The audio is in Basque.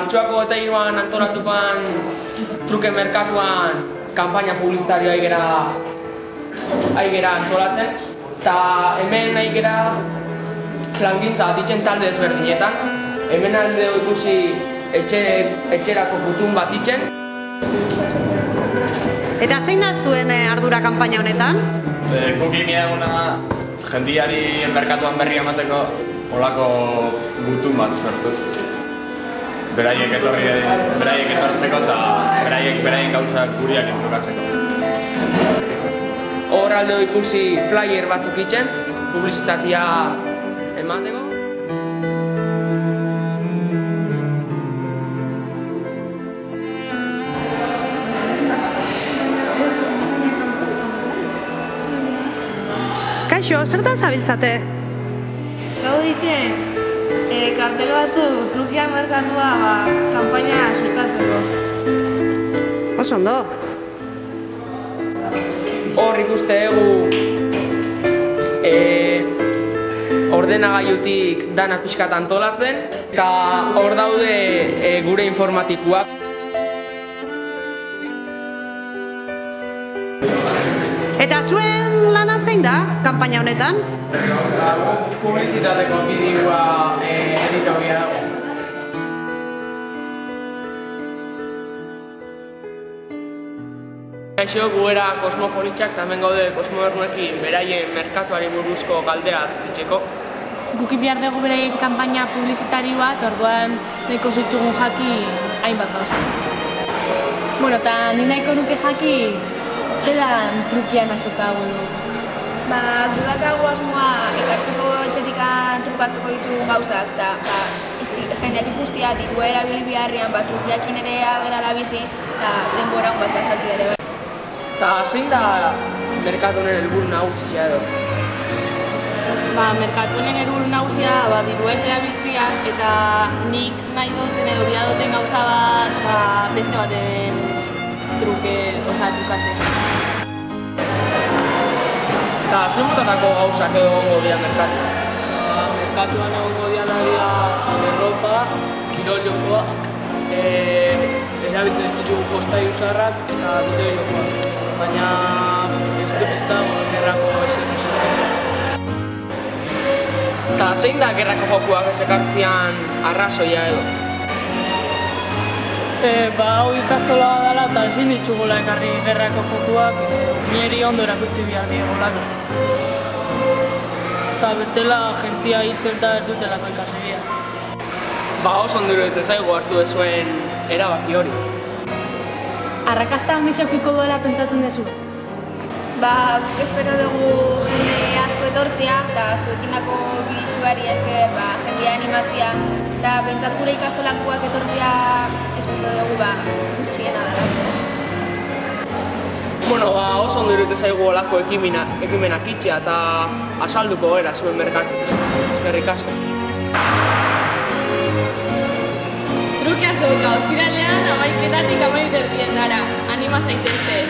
martxoako 23an antolatukoan truke merkatuan kanpaina publizitarioa aigera antolatzen. Eta hemen aigera plangintza batitzen talde ezberdinetan. Hemen alde ikusi etxerako gutun batitzen. Eta zein da zuen ardura kanpaina honetan? Guk egin eguna jendiari merkatuan berri emateko olako gutun bat sortu. Beraiek etortzeko eta beraien gauzak guriak entrukatzeko. Hor alde ikusi flyer batzuk itzen, publizitatea emateko. Kaixo, zertan zabiltzate? Gau ditzen, kartel batzu trukia merkatua kanpaina sustatzeko. Oso ondo. Hor ikuste egu ordenagailutik dana pixkat antolatzen, eta hor daude gure informatikuak. Eta zuen lana zein da kanpaina honetan? Publizitateko bideoa editoria dago. Kaixo, guera kosmopolitxak eta hemen gaude kosmodernuekin beraien merkatuari buruzko galdera atzitzeko. Guki behar dugu beraien kanpaina publizitari bat, orduan nahiko zitzugun jaki hainbat gauza. Bueno, eta ni nahiko nuke jaki zelan trukian azokago du. Dudakagu asmoa ikartuko etxetikan trukatzeko ditugu gauzak, eta jendeak ikustia diru erabili beharrian trukiakin ere agerala bizi, eta denbora hon bat pasatu ere bai. Eta zein da merkatu honen helburu nagusia edo? Merkatu honen helburu nagusia diru ez erabiltzea, eta nik nahi duten edo bia duten gauza bat beste baten trukatzen. Eta zein motatako gauzak edo gongo dira merkatuan? Merkatuan egongo dira erropa, kirol jokoak, erabiltzen ez ditugu postai usarrak eta bideo jokoak. Baina ez dago gerrako ezen. Eta zein da gerrako jokuak ez ekartzean arrazoia edo? Hau ikastola dela eta ezin ditugula ekarri gerrako jokuak, niri ondo erakutsi behar diegolako. Eta bestela jentia hitzen eta ez dutelako ikasi behar. Oso ondo iruditzen zaigu hartu ezuen erabaki hori. Arrakasta handiz eukiko duela pentsatzen duzu? Guk espero dugu jende asko etortzea, eta zuekindako bidizuari esker jendia animatzea, eta pentsat gure ikastolakoak etortzea espero dugu gutxiena dela. Oso ondo iruditzen zaigu olako ekimenak itxea eta azalduko gara zuen merkatu. Eskerrik asko. Trukia zauka, ostiralean 11:00 dara, anima zaitezte.